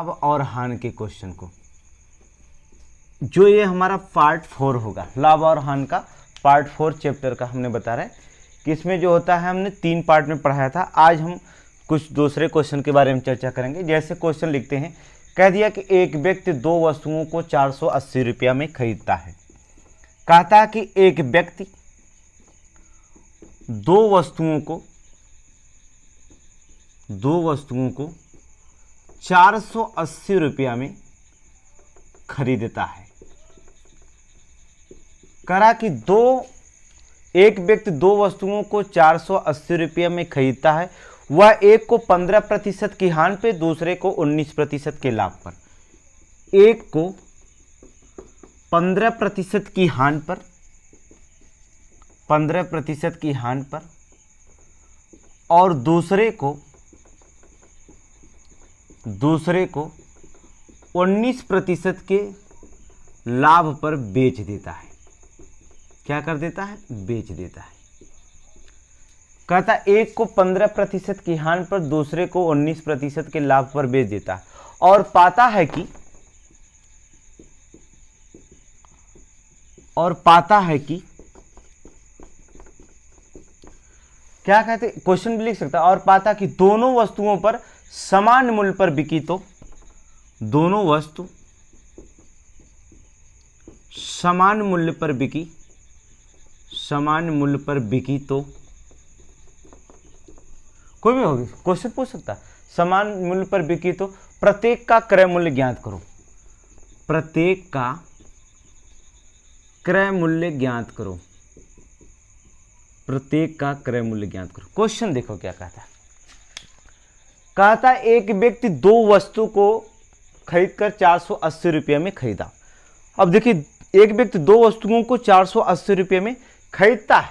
लाभ और हानि के क्वेश्चन को, जो ये हमारा पार्ट 4 होगा, लाभ और हानि का पार्ट 4 चैप्टर का हमने बता रहे हैं कि इसमें जो होता है हमने 3 पार्ट में पढ़ाया था। आज हम कुछ दूसरे क्वेश्चन के बारे में चर्चा करेंगे। जैसे क्वेश्चन लिखते हैं, कह दिया कि एक व्यक्ति 2 वस्तुओं को 480 रुपया में खरीदता है। कहता है कि एक व्यक्ति 2 वस्तुओं को 480 रुपया में खरीदता है। करा कि एक व्यक्ति 2 वस्तुओं को 480 रुपये में खरीदता है। वह एक को 15% की हानि पे, दूसरे को 19% के लाभ पर। एक को 15% की हानि पर, 15% की हानि पर, और दूसरे को 19% के लाभ पर बेच देता है। क्या कर देता है? बेच देता है। कहता एक को 15% की हानि पर, दूसरे को 19% के लाभ पर बेच देता है, और पाता है कि क्या कहते, क्वेश्चन भी लिख सकता है, और पाता कि दोनों वस्तुओं पर समान मूल्य पर बिकी तो, दोनों वस्तु समान मूल्य पर बिकी तो, कोई भी होगी, क्वेश्चन पूछ सकता है। समान मूल्य पर बिकी तो प्रत्येक का क्रय मूल्य ज्ञात करो। प्रत्येक का क्रय मूल्य ज्ञात करो। प्रत्येक का क्रय मूल्य ज्ञात करो। क्वेश्चन देखो क्या कहता है। कहता है एक व्यक्ति 2 वस्तु को खरीदकर 480 रुपये में खरीदा। अब देखिए, एक व्यक्ति 2 वस्तुओं को 480 रुपये में खरीदता है,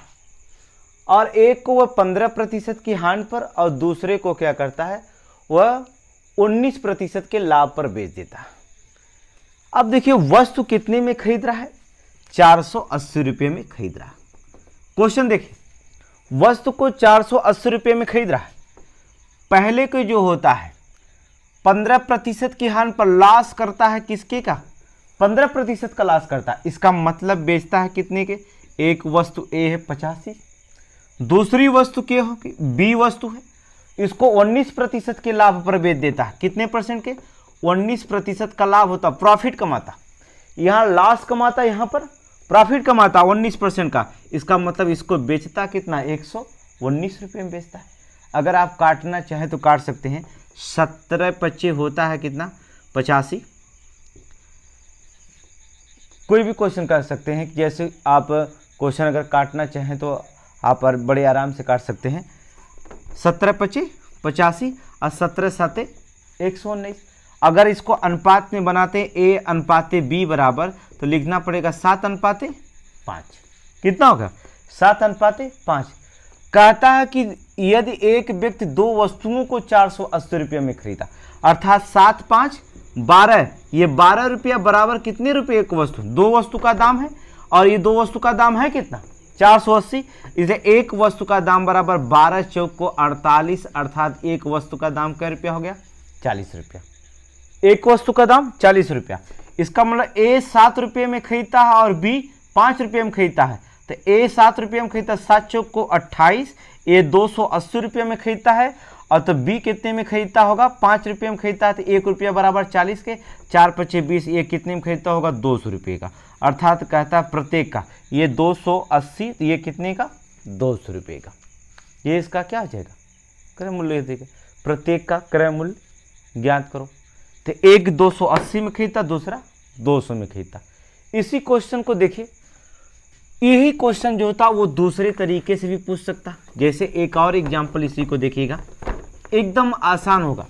और एक को वह 15% की हानि पर, और दूसरे को क्या करता है, वह 19% के लाभ पर बेच देता है। अब देखिए, वस्तु कितने में खरीद रहा है? 480 रुपये में खरीद रहा है। क्वेश्चन देखिए, वस्तु को 480 रुपये में खरीद रहा है। पहले को जो होता है 15% की हानि पर लॉस करता है, किसके का? 15% का लॉस करता है। इसका मतलब बेचता है कितने के? एक वस्तु ए है 85, दूसरी वस्तु क्या होगी? बी वस्तु है, इसको 19% के लाभ पर बेच देता है। कितने परसेंट के? 19% का लाभ होता, प्रॉफिट कमाता। यहाँ लॉस कमाता, यहाँ पर प्रॉफिट कमाता 19% का। इसका मतलब इसको बेचता कितना? 119 रुपये में बेचता है। अगर आप काटना चाहें तो काट सकते हैं। 17 होता है कितना? 85। कोई भी क्वेश्चन कर सकते हैं, जैसे आप क्वेश्चन अगर काटना चाहें तो आप बड़े आराम से काट सकते हैं। 17 85 और 17 7 119। अगर इसको अनुपात में बनाते ए अनुपाते बी बराबर, तो लिखना पड़ेगा 7:5। कितना होगा? 7:5। कहता है कि यदि एक व्यक्ति 2 वस्तुओं को 480 रुपये में खरीदा, अर्थात 7 5 12, ये 12 रुपया बराबर कितने रुपये एक वस्तु? 2 वस्तु का दाम है, और ये 2 वस्तु का दाम है कितना? 480। इसे एक वस्तु का दाम बराबर 12 चौक को 48, अर्थात एक वस्तु का दाम क्या रुपया हो गया? 40 रुपया। एक वस्तु का दाम 40 रुपया। इसका मतलब ए 7 रुपये में खरीदता है और बी 5 रुपये में खरीदता है। तो ए 7 रुपये में खरीदता है, 7 चौक को 28, ए 280 रुपये में खरीदता है, और तो बी कितने में खरीदता होगा? 5 रुपये में खरीदता है। तो 1 रुपया बराबर 40 के, 4 5 20, ये कितने में खरीदता होगा? 200 रुपये का। अर्थात कहता है प्रत्येक का, ये 280, तो ये कितने का? 200 रुपये का। ये इसका क्या हो जाएगा? क्रय मूल्य देगा। प्रत्येक का क्रय मूल्य ज्ञात करो। तो एक 280 में खरीदता, दूसरा 200 में खरीदता। इसी क्वेश्चन को देखिए, यही क्वेश्चन जो होता वो दूसरे तरीके से भी पूछ सकता। जैसे एक और एग्जाम्पल इसी को देखिएगा, एकदम आसान होगा।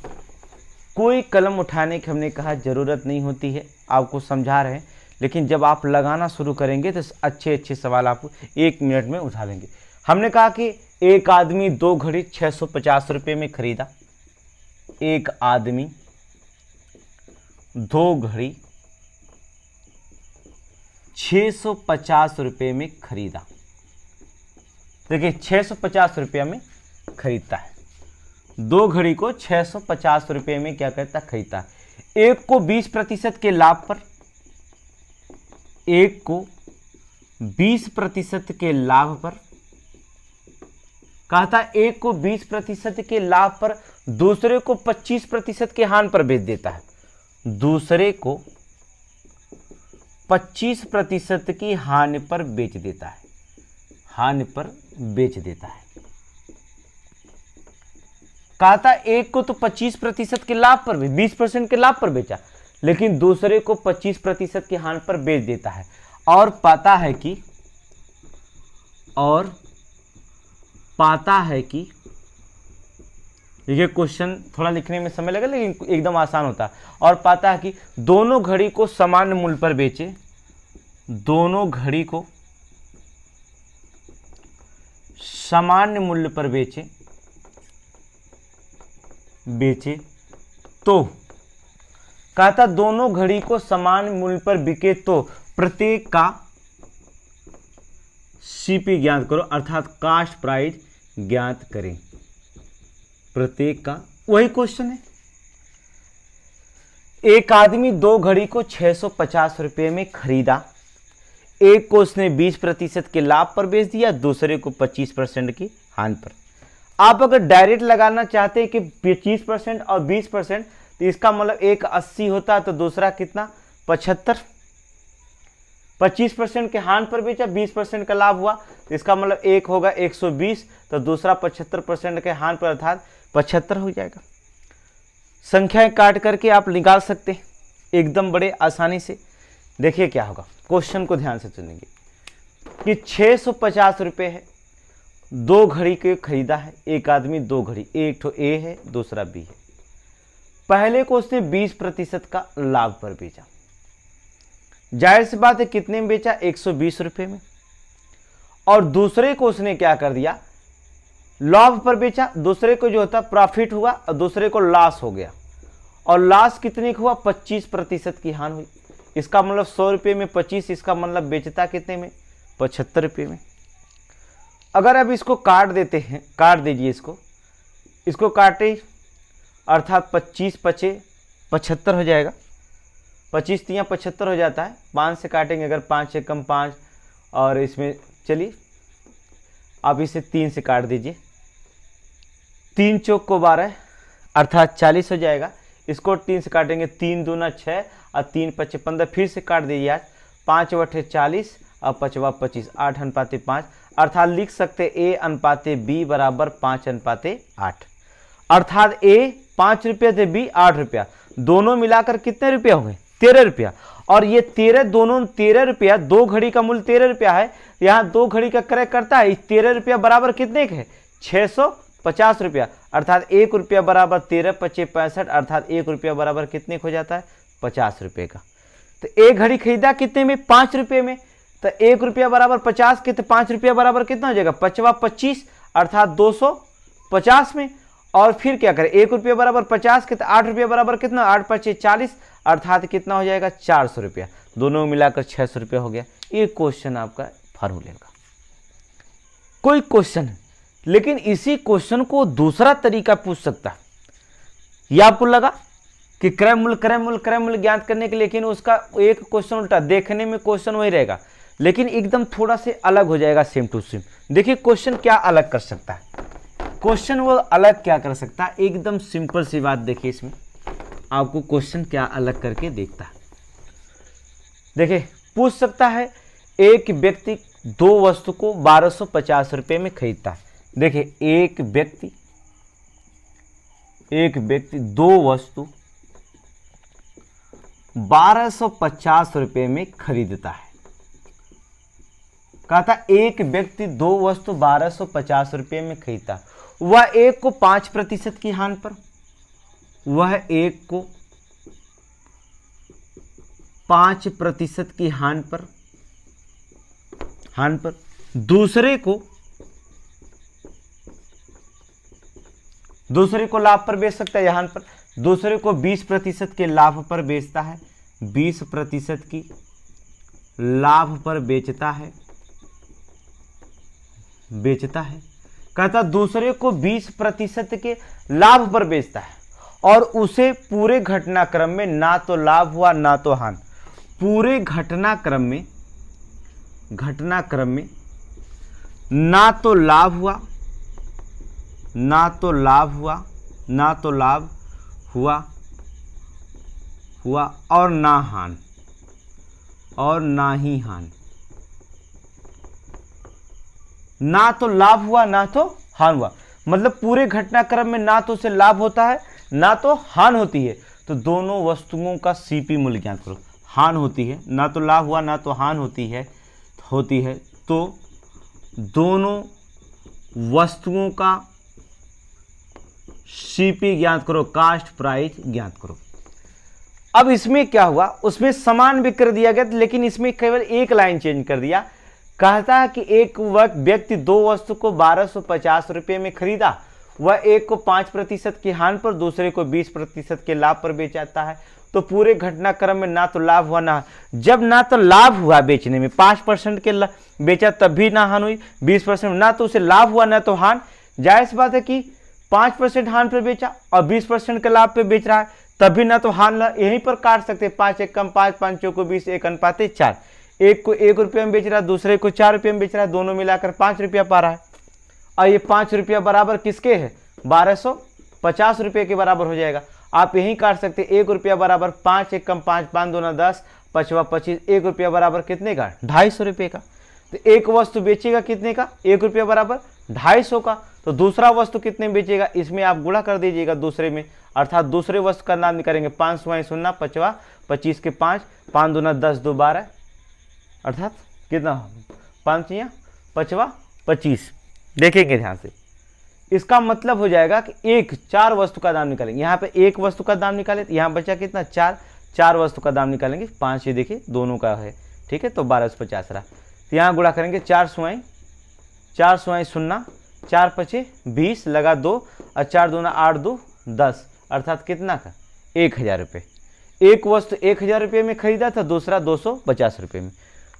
कोई कलम उठाने की हमने कहा जरूरत नहीं होती है, आपको समझा रहे हैं, लेकिन जब आप लगाना शुरू करेंगे तो अच्छे अच्छे सवाल आप 1 मिनट में उठा लेंगे। हमने कहा कि एक आदमी 2 घड़ी 650 रुपये में खरीदा। एक आदमी 2 घड़ी 650 रुपये में खरीदा। देखिए 650 रुपये में खरीदता है, 2 घड़ी को 650 रुपये में क्या करता? खरीदता है। एक को 20% के लाभ पर, एक को 20% के लाभ पर, कहा था एक को 20% के लाभ पर दूसरे को 25% के हानि पर बेच देता है, दूसरे को 25% की हानि पर बेच देता है, हानि पर बेच देता है। कहा था एक को तो 25% के लाभ पर भी 20% के लाभ पर बेचा, लेकिन दूसरे को 25% की हानि पर बेच देता है और पाता है कि ये क्वेश्चन थोड़ा लिखने में समय लगा लेकिन एकदम आसान होता है। और पाता है कि दोनों घड़ी को समान मूल्य पर बेचे, दोनों घड़ी को समान मूल्य पर बेचे तो, कहा था दोनों घड़ी को समान मूल्य पर बिके तो प्रत्येक का सीपी ज्ञात करो, अर्थात कास्ट प्राइस ज्ञात करें। प्रत्येक का वही क्वेश्चन है। एक आदमी दो घड़ी को 650 रुपये में खरीदा, एक को उसने 20% के लाभ पर बेच दिया, दूसरे को 25% की हानि पर। आप अगर डायरेक्ट लगाना चाहते हैं कि 25% और 20%, तो इसका मतलब एक 80 होता है तो दूसरा कितना 75। 25% के हानि पर बेचा, 20% का लाभ हुआ, तो इसका मतलब एक होगा 120, तो दूसरा 75% के हानि पर अर्थात 75 हो जाएगा। संख्याएं काट करके आप निकाल सकते हैं एकदम बड़े आसानी से। देखिए क्या होगा, क्वेश्चन को ध्यान से सुनेंगे कि 650 रुपये है, दो घड़ी के खरीदा है, एक आदमी दो घड़ी, एक तो ए है दूसरा बी है। पहले को उसने 20% का लाभ पर बेचा, जाहिर सी बात है कितने में बेचा 120 रुपये में। और दूसरे को उसने क्या कर दिया, लाभ पर बेचा, दूसरे को जो होता प्रॉफिट हुआ और दूसरे को लॉस हो गया। और लॉस कितने का हुआ 25% की हानि हुई। इसका मतलब 100 रुपये में 25, इसका मतलब बेचता कितने में 75 रुपये में। अगर अब इसको काट देते हैं, काट दीजिए इसको काटे अर्थात 25 पचे 75 हो जाएगा, 25 तियाँ 75 हो जाता है। 5 से काटेंगे अगर 5 से कम 5, और इसमें चलिए आप इसे 3 से काट दीजिए, 3 चौक को 12 अर्थात 40 हो जाएगा। इसको 3 से काटेंगे, 3 दूना 6 और 3 पचे 15, फिर से काट दीजिए आज, 5 बटे 40 और 5 25, 8 अनुपाते 5, अर्थात लिख सकते ए अनुपाते बी बराबर 5 अनुपाते 8। अर्थात ए 5 रुपये थे, बी 8 रुपया, दोनों मिलाकर कितने रुपया हो गए 13 रुपया। और ये 13 दोनों 13 रुपया, दो घड़ी का मूल्य 13 रुपया है, यहाँ दो घड़ी का क्रय करता है। 13 रुपया बराबर कितने के है 650 रुपया, अर्थात 1 रुपया बराबर 13 पचे 65, अर्थात 1 रुपया बराबर कितने हो जाता है 50 रुपये का। तो एक घड़ी खरीदा कितने में 5 रुपये में, तो 1 रुपया बराबर 50 के, तो 5 रुपया बराबर कितना हो जाएगा 5 25 अर्थात 250 में। और फिर क्या करें 1 रुपया बराबर 50 के, तो 8 रुपया बराबर कितना 8 पचे 40 अर्थात कितना हो जाएगा 400 रुपया, दोनों मिलाकर 600 रुपया हो गया। ये क्वेश्चन आपका फार्मूले का कोई क्वेश्चन है, लेकिन इसी क्वेश्चन को दूसरा तरीका पूछ सकता है। यह आपको लगा कि क्रय मूल्य ज्ञात करने के, लेकिन उसका एक क्वेश्चन उल्टा, देखने में क्वेश्चन वही रहेगा लेकिन एकदम थोड़ा से अलग हो जाएगा, सेम टू सेम। देखिए क्वेश्चन क्या अलग कर सकता है, क्वेश्चन वो अलग क्या कर सकता है, एकदम सिंपल सी बात। देखिए इसमें आपको क्वेश्चन क्या अलग करके देखता है। देखिए पूछ सकता है एक व्यक्ति दो वस्तु को 1250 रुपये में खरीदता है। देखिए एक व्यक्ति दो वस्तु 1250 रुपये में खरीदता है। कहा था एक व्यक्ति दो वस्तु 1250 रुपये में खरीदता है, वह एक को 5% की हानि पर, वह एक को 5% की हानि पर दूसरे को लाभ पर बेच सकता है, हानि पर दूसरे को 20% के लाभ पर बेचता है, 20% की लाभ पर बेचता है। कहता दूसरे को 20% के लाभ पर बेचता है और उसे पूरे घटनाक्रम में ना तो लाभ हुआ ना तो हानि, पूरे घटनाक्रम में ना तो लाभ हुआ ना तो लाभ हुआ ना तो लाभ हुआ और ना हानि और ना ही हानि, ना तो लाभ हुआ ना तो हानि हुआ, मतलब पूरे घटनाक्रम में ना तो उसे लाभ होता है ना तो हानि होती है, तो दोनों वस्तुओं का सीपी मूल्य ज्ञात करो। हानि होती है, ना तो लाभ हुआ ना तो हानि होती है, तो दोनों वस्तुओं का सीपी ज्ञात करो, कास्ट प्राइस ज्ञात करो। अब इसमें क्या हुआ, उसमें समान भी कर दिया गया, लेकिन इसमें केवल एक लाइन चेंज कर दिया। कहता है कि एक व्यक्ति दो वस्तु को 1250 रुपये में खरीदा, वह एक को 5% की हानि पर, दूसरे को 20% के लाभ पर बेचाता है, तो पूरे घटनाक्रम में ना तो लाभ हुआ ना, जब ना तो लाभ हुआ बेचने में 5% के बेचा तब भी ना हानि हुई, 20% ना तो उसे लाभ हुआ ना तो हानि। जाहिर सी बात है कि 5% हानि पर बेचा और 20% के लाभ पे बेच रहा है, तभी ना तो हानि, यहीं पर काट सकते, 5 एक कम 5, 5 चौको 20, 1:4, एक को 1 रुपये में बेच रहा है, दूसरे को 4 रुपये में बेच रहा है, दोनों मिलाकर 5 रुपया पा रहा है, और ये 5 रुपया बराबर किसके है, 1250 रुपये के बराबर हो जाएगा। आप यहीं काट सकते, 1 रुपया बराबर 5 एक कम 5, 5 दूना 10, 5 25, 1 रुपया बराबर कितने का, 250 रुपये का। तो एक वस्तु बेचेगा कितने का, 1 रुपया बराबर 250 का, तो दूसरा वस्तु कितने में बेचेगा, इसमें आप गुणा कर दीजिएगा दूसरे में, अर्थात दूसरे वस्तु का नाम निकालेंगे, 5 0 5 25 के 5, 5 दूना 10 2 12, अर्थात कितना 5 या 5 25। देखेंगे ध्यान से, इसका मतलब हो जाएगा कि 4 वस्तु का दाम निकालेंगे, यहाँ पे 1 वस्तु का दाम निकाले, यहाँ बचा कितना 4 वस्तु का दाम निकालेंगे, 5 ये देखिए दोनों का है, ठीक है, तो 1250 रहा, तो यहाँ गुणा करेंगे 4 0 0, 4 5 20 लगा 2 और 4 दूना 8 2 10, अर्थात कितना का 1000 रुपये। एक वस्तु 1000 रुपये में खरीदा था, दूसरा 250 रुपये में,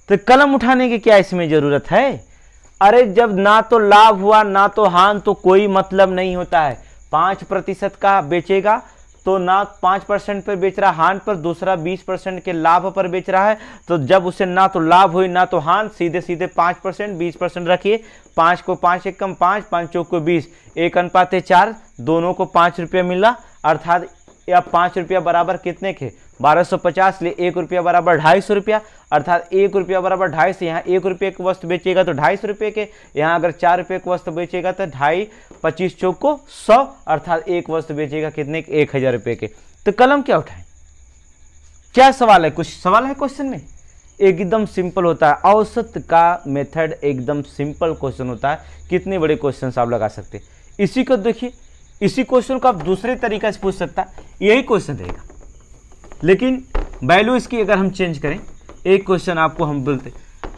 तो कलम उठाने की क्या इसमें जरूरत है, अरे जब ना तो लाभ हुआ ना तो हानि, तो कोई मतलब नहीं होता है। 5% का बेचेगा तो ना 5% पर बेच रहा हानि पर, दूसरा 20% के लाभ पर बेच रहा है, तो जब उसे ना तो लाभ हुई ना तो हानि, सीधे सीधे 5% 20% रखिए, 5 को 5 एक कम 5, 5 चौको 20, 1:4, दोनों को 5 रुपया मिला, अर्थात या 5 रुपया बराबर कितने के 1250, लिए 1 रुपया बराबर 250 रुपया, अर्थात 1 रुपया बराबर 250, यहाँ 1 रुपये की वस्तु बेचेगा तो 250 रुपये के, यहाँ अगर 4 रुपये की वस्तु बेचेगा तो 2.5 25 चौको 100, अर्थात एक वस्तु बेचेगा कितने के 1000 रुपये के। तो कलम क्या उठाए, क्या सवाल है, कुछ सवाल है क्वेश्चन में, एकदम सिंपल होता है, औसत का मेथड एकदम सिंपल क्वेश्चन होता है, कितने बड़े क्वेश्चन आप लगा सकते हैं। इसी को देखिए, इसी क्वेश्चन को आप दूसरे तरीका से पूछ सकता, यही क्वेश्चन रहेगा, लेकिन वैल्यू इसकी अगर हम चेंज करें, एक क्वेश्चन आपको हम बोलते,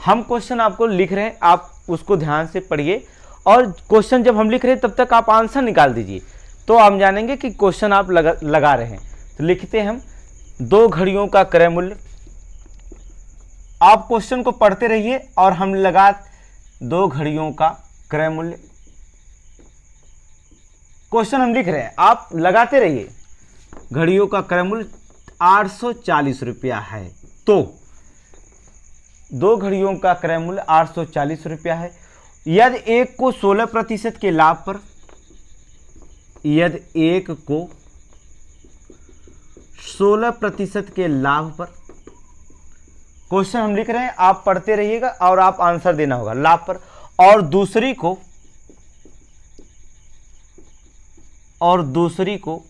हम क्वेश्चन आपको लिख रहे हैं, आप उसको ध्यान से पढ़िए, और क्वेश्चन जब हम लिख रहे हैं तब तक आप आंसर निकाल दीजिए, तो हम जानेंगे कि क्वेश्चन आप लगा रहे हैं। तो लिखते हैं हम 2 घड़ियों का क्रय मूल्य, आप क्वेश्चन को पढ़ते रहिए और हम लगा 2 घड़ियों का क्रय मूल्य, क्वेश्चन हम लिख रहे हैं, आप लगाते रहिए। घड़ियों का क्रय मूल्य 840 रुपया है, तो 2 घड़ियों का क्रय मूल्य 840 रुपया है, यदि एक को 16% के लाभ पर, यदि एक को 16% के लाभ पर, क्वेश्चन हम लिख रहे हैं, आप पढ़ते रहिएगा और आप आंसर देना होगा लाभ पर, और दूसरी को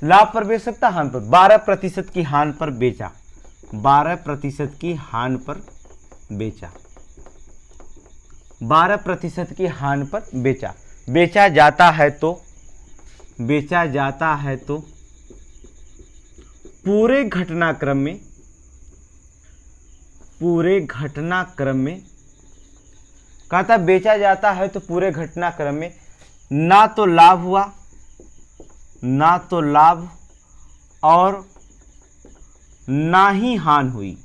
लाभ पर बेच सकता, हानि पर 12% की हानि पर बेचा, 12% की हानि पर बेचा, 12% की हानि पर बेचा, बेचा जाता है तो पूरे घटनाक्रम में कहता बेचा जाता है तो पूरे घटनाक्रम में ना तो लाभ हुआ ना तो लाभ और ना ही हानि हुई,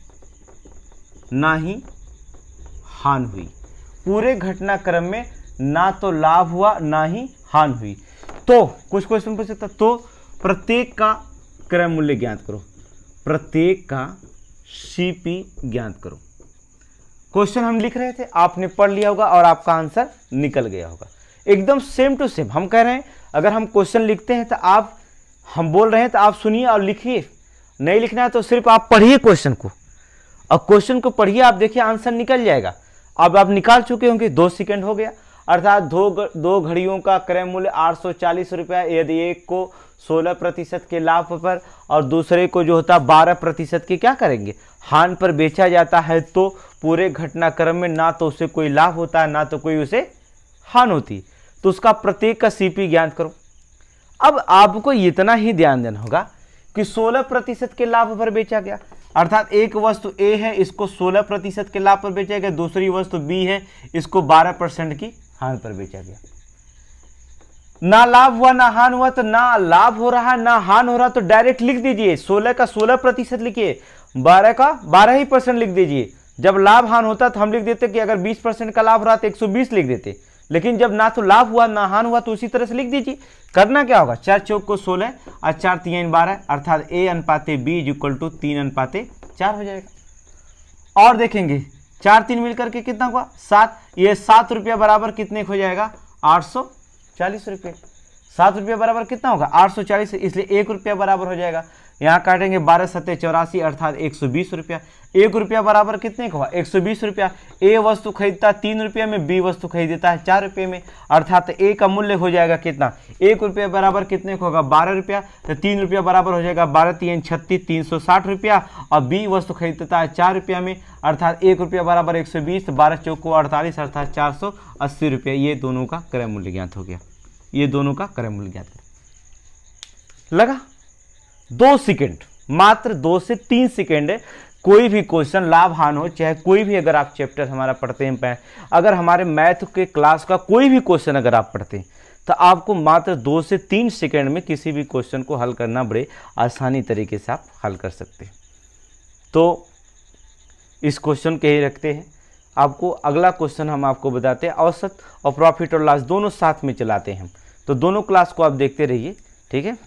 पूरे घटनाक्रम में ना तो लाभ हुआ ना ही हानि हुई। तो कुछ क्वेश्चन पूछ सकता, तो प्रत्येक का क्रय मूल्य ज्ञात करो, प्रत्येक का सीपी ज्ञात करो। क्वेश्चन हम लिख रहे थे, आपने पढ़ लिया होगा और आपका आंसर निकल गया होगा, एकदम सेम टू सेम। हम कह रहे हैं अगर हम क्वेश्चन लिखते हैं तो आप, हम बोल रहे हैं तो आप सुनिए और लिखिए, नहीं लिखना है तो सिर्फ आप पढ़िए क्वेश्चन को, और क्वेश्चन को पढ़िए, आप देखिए आंसर निकल जाएगा। अब आप निकाल चुके होंगे, 2 सेकंड हो गया, अर्थात दो घड़ियों का क्रय मूल्य 840 रुपया यदि एक को 16% के लाभ पर और दूसरे को जो होता 12% के क्या करेंगे, हानि पर बेचा जाता है, तो पूरे घटनाक्रम में ना तो उसे कोई लाभ होता है ना तो कोई उसे हानि होती, तो उसका प्रत्येक का सीपी ज्ञात करो। अब आपको इतना ही ध्यान देना होगा कि 16% के लाभ पर बेचा गया, अर्थात एक वस्तु ए है, इसको 16% के लाभ पर बेचा गया, दूसरी वस्तु बी है, इसको 12% की हानि पर बेचा गया। ना लाभ हुआ ना हानि हुआ, तो ना लाभ हो रहा ना हानि हो रहा, तो डायरेक्ट लिख दीजिए 16 का 16% लिखिए, 12 का 12% लिख दीजिए। जब लाभ हानि होता तो हम लिख देते कि अगर 20% का लाभ रहा तो 120 लिख देते, लेकिन जब ना तो लाभ हुआ ना हानि हुआ तो उसी तरह से लिख दीजिए। करना क्या होगा, 4 चौक को 16 और 4 3 12, अर्थात A अनुपाते B इक्वल टू 3 अनुपाते 4 हो जाएगा। और देखेंगे 4 3 मिलकर के कितना हुआ 7, ये 7 रुपया बराबर कितने हो जाएगा 840 रुपये। 7 रुपया बराबर कितना होगा 840, इसलिए 1 रुपया बराबर हो जाएगा। यहाँ काटेंगे 12 7 84, अर्थात 120 रुपया। 1 रुपया बराबर कितने का हुआ 120 रुपया। ए वस्तु खरीदता 3 रुपये में, बी वस्तु खरीदता है 4 रुपये में, अर्थात ए का मूल्य हो जाएगा कितना 1 रुपया बराबर कितने का होगा 12 रुपया, तो 3 रुपया बराबर हो जाएगा 12 3 36 360 रुपया, और बी वस्तु खरीदता है 4 रुपया में, अर्थात 1 रुपया बराबर 120, 12 चौक को 48, अर्थात 480 रुपया। ये दोनों का क्रय मूल्य ज्ञात हो गया, ये दोनों का क्रय मूल्य ज्ञात लगा। 2 सेकेंड, मात्र 2 से 3 सेकेंड है। कोई भी क्वेश्चन लाभ हानि हो, चाहे कोई भी अगर आप चैप्टर हमारा पढ़ते हैं, अगर हमारे मैथ के क्लास का कोई भी क्वेश्चन अगर आप पढ़ते हैं तो आपको मात्र 2 से 3 सेकेंड में किसी भी क्वेश्चन को हल करना बड़े आसानी तरीके से आप हल कर सकते हैं। तो इस क्वेश्चन के ही रखते हैं। आपको अगला क्वेश्चन हम आपको बताते हैं, औसत और प्रॉफिट और लॉस दोनों साथ में चलाते हैं, तो दोनों क्लास को आप देखते रहिए, ठीक है।